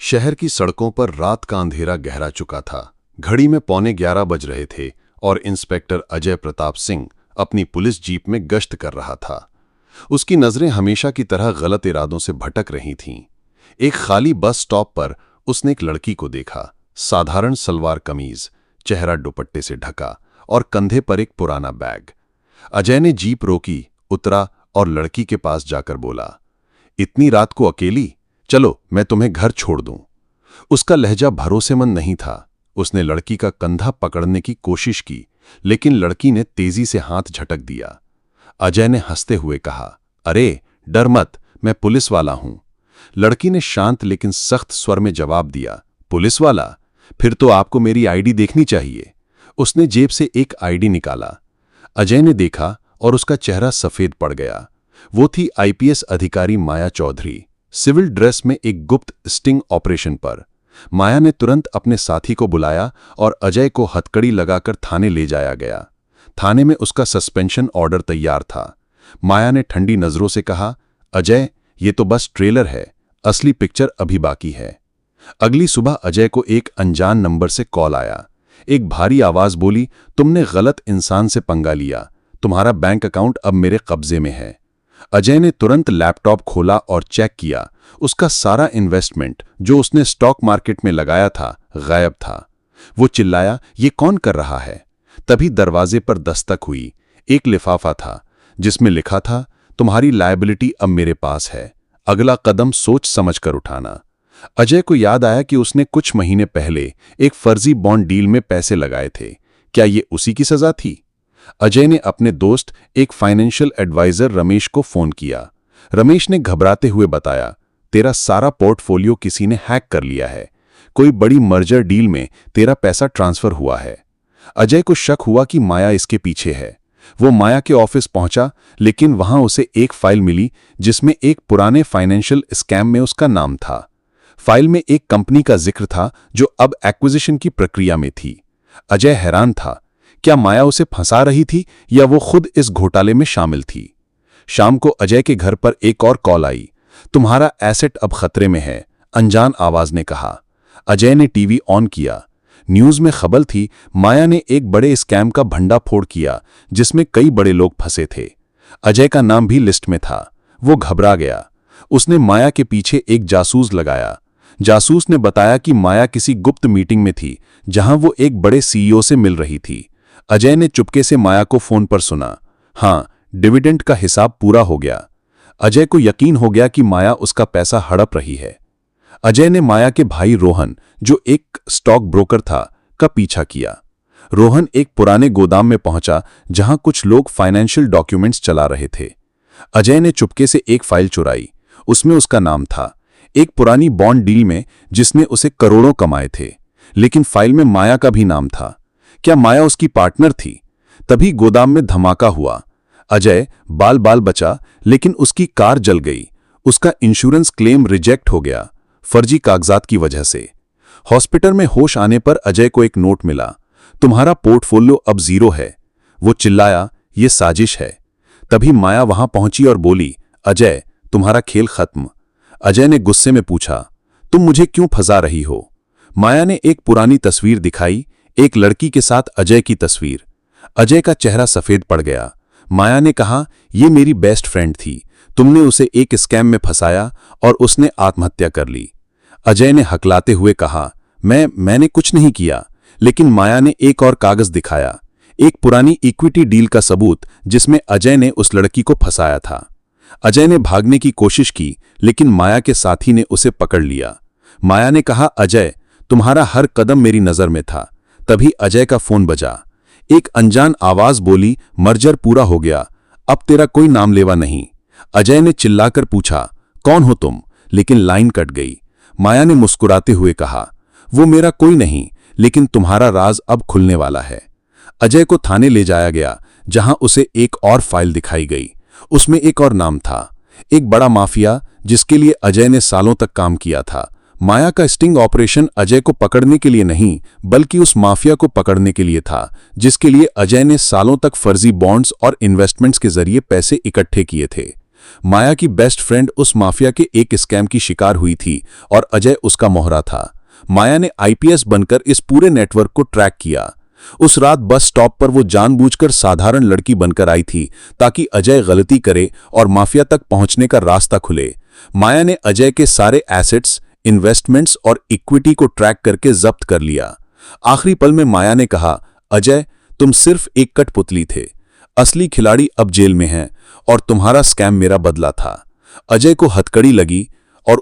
शहर की सड़कों पर रात का अंधेरा गहरा चुका था। घड़ी में 11:15 बज रहे थे और इंस्पेक्टर अजय प्रताप सिंह अपनी पुलिस जीप में गश्त कर रहा था। उसकी नजरें हमेशा की तरह गलत इरादों से भटक रही थीं। एक खाली बस स्टॉप पर उसने एक लड़की को देखा। साधारण सलवार कमीज, चेहरा दुपट्टे से ढका और कंधे पर एक पुराना बैग। अजय ने जीप रोकी, उतरा और लड़की के पास जाकर बोला, इतनी रात को अकेली? चलो मैं तुम्हें घर छोड़ दूं। उसका लहजा भरोसेमंद नहीं था। उसने लड़की का कंधा पकड़ने की कोशिश की, लेकिन लड़की ने तेजी से हाथ झटक दिया। अजय ने हंसते हुए कहा, अरे डर मत, मैं पुलिस वाला हूं। लड़की ने शांत लेकिन सख्त स्वर में जवाब दिया, पुलिस वाला? फिर तो आपको मेरी आईडी देखनी चाहिए। उसने जेब से एक आईडी निकाला। अजय ने देखा और उसका चेहरा सफेद पड़ गया। वो थी आईपीएस अधिकारी माया चौधरी, सिविल ड्रेस में एक गुप्त स्टिंग ऑपरेशन पर। माया ने तुरंत अपने साथी को बुलाया और अजय को हथकड़ी लगाकर थाने ले जाया गया। थाने में उसका सस्पेंशन ऑर्डर तैयार था। माया ने ठंडी नजरों से कहा, अजय ये तो बस ट्रेलर है, असली पिक्चर अभी बाकी है। अगली सुबह अजय को एक अनजान नंबर से कॉल आया। एक भारी आवाज बोली, तुमने गलत इंसान से पंगा लिया, तुम्हारा बैंक अकाउंट अब मेरे कब्जे में है। अजय ने तुरंत लैपटॉप खोला और चेक किया। उसका सारा इन्वेस्टमेंट जो उसने स्टॉक मार्केट में लगाया था गायब था। वो चिल्लाया, ये कौन कर रहा है? तभी दरवाजे पर दस्तक हुई। एक लिफाफा था जिसमें लिखा था, तुम्हारी लायबिलिटी अब मेरे पास है, अगला कदम सोच समझकर उठाना। अजय को याद आया कि उसने कुछ महीने पहले एक फर्जी बॉन्ड डील में पैसे लगाए थे। क्या ये उसी की सजा थी? अजय ने अपने दोस्त, एक फाइनेंशियल एडवाइजर रमेश को फोन किया। रमेश ने घबराते हुए बताया, तेरा सारा पोर्टफोलियो किसी ने हैक कर लिया है। कोई बड़ी मर्जर डील में तेरा पैसा ट्रांसफर हुआ है। अजय को शक हुआ कि माया इसके पीछे है। वो माया के ऑफिस पहुंचा, लेकिन वहां उसे एक फाइल मिली जिसमें एक पुराने फाइनेंशियल स्कैम में उसका नाम था। फाइल में एक कंपनी का जिक्र था जो अब एक्विजिशन की प्रक्रिया में थी। अजय हैरान था, क्या माया उसे फंसा रही थी या वो खुद इस घोटाले में शामिल थी? शाम को अजय के घर पर एक और कॉल आई। तुम्हारा एसेट अब खतरे में है, अनजान आवाज ने कहा। अजय ने टीवी ऑन किया। न्यूज में खबर थी, माया ने एक बड़े स्कैम का भंडाफोड़ किया जिसमें कई बड़े लोग फंसे थे। अजय का नाम भी लिस्ट में था। वो घबरा गया। उसने माया के पीछे एक जासूस लगाया। जासूस ने बताया कि माया किसी गुप्त मीटिंग में थी जहां वो एक बड़े सीईओ से मिल रही थी। अजय ने चुपके से माया को फोन पर सुना। हाँ, डिविडेंड का हिसाब पूरा हो गया। अजय को यकीन हो गया कि माया उसका पैसा हड़प रही है। अजय ने माया के भाई रोहन, जो एक स्टॉक ब्रोकर था, का पीछा किया। रोहन एक पुराने गोदाम में पहुंचा जहां कुछ लोग फाइनेंशियल डॉक्यूमेंट्स चला रहे थे। अजय ने चुपके से एक फाइल चुराई। उसमें उसका नाम था, एक पुरानी बॉन्ड डील में जिसने उसे करोड़ों कमाए थे। लेकिन फाइल में माया का भी नाम था। क्या माया उसकी पार्टनर थी? तभी गोदाम में धमाका हुआ। अजय बाल बाल बचा, लेकिन उसकी कार जल गई। उसका इंश्योरेंस क्लेम रिजेक्ट हो गया, फर्जी कागजात की वजह से। हॉस्पिटल में होश आने पर अजय को एक नोट मिला, तुम्हारा पोर्टफोलियो अब 0 है। वो चिल्लाया, ये साजिश है। तभी माया वहां पहुंची और बोली, अजय तुम्हारा खेल खत्म। अजय ने गुस्से में पूछा, तुम मुझे क्यों फंसा रही हो? माया ने एक पुरानी तस्वीर दिखाई, एक लड़की के साथ अजय की तस्वीर। अजय का चेहरा सफेद पड़ गया। माया ने कहा, ये मेरी बेस्ट फ्रेंड थी, तुमने उसे एक स्कैम में फंसाया और उसने आत्महत्या कर ली। अजय ने हकलाते हुए कहा, मैंने कुछ नहीं किया। लेकिन माया ने एक और कागज दिखाया, एक पुरानी इक्विटी डील का सबूत जिसमें अजय ने उस लड़की को फंसाया था। अजय ने भागने की कोशिश की, लेकिन माया के साथी ने उसे पकड़ लिया। माया ने कहा, अजय तुम्हारा हर कदम मेरी नजर में था। तभी अजय का फोन बजा। एक अनजान आवाज बोली, मर्जर पूरा हो गया, अब तेरा कोई नाम लेवा नहीं। अजय ने चिल्लाकर पूछा, कौन हो तुम? लेकिन लाइन कट गई। माया ने मुस्कुराते हुए कहा, वो मेरा कोई नहीं, लेकिन तुम्हारा राज अब खुलने वाला है। अजय को थाने ले जाया गया, जहां उसे एक और फाइल दिखाई गई। उसमें एक और नाम था, एक बड़ा माफिया जिसके लिए अजय ने सालों तक काम किया था। माया का स्टिंग ऑपरेशन अजय को पकड़ने के लिए नहीं, बल्कि उस माफिया को पकड़ने के लिए था जिसके लिए अजय ने सालों तक फर्जी बॉन्ड्स और इन्वेस्टमेंट्स के जरिए पैसे इकट्ठे किए थे। माया की बेस्ट फ्रेंड उस माफिया के एक स्कैम की शिकार हुई थी और अजय उसका मोहरा था। माया ने आईपीएस बनकर इस पूरे नेटवर्क को ट्रैक किया। उस रात बस स्टॉप पर वो जानबूझकर साधारण लड़की बनकर आई थी ताकि अजय गलती करे और माफिया तक पहुंचने का रास्ता खुले। माया ने अजय के सारे एसेट्स, इन्वेस्टमेंट्स और इक्विटी को ट्रैक करके जब्त कर लिया। आखिरी पल में माया ने कहा, अजय, तुम सिर्फ एक कठपुतली थे। असली खिलाड़ी अब जेल में है और तुम्हारा स्कैम मेरा बदला था। अजय को हथकड़ी लगी और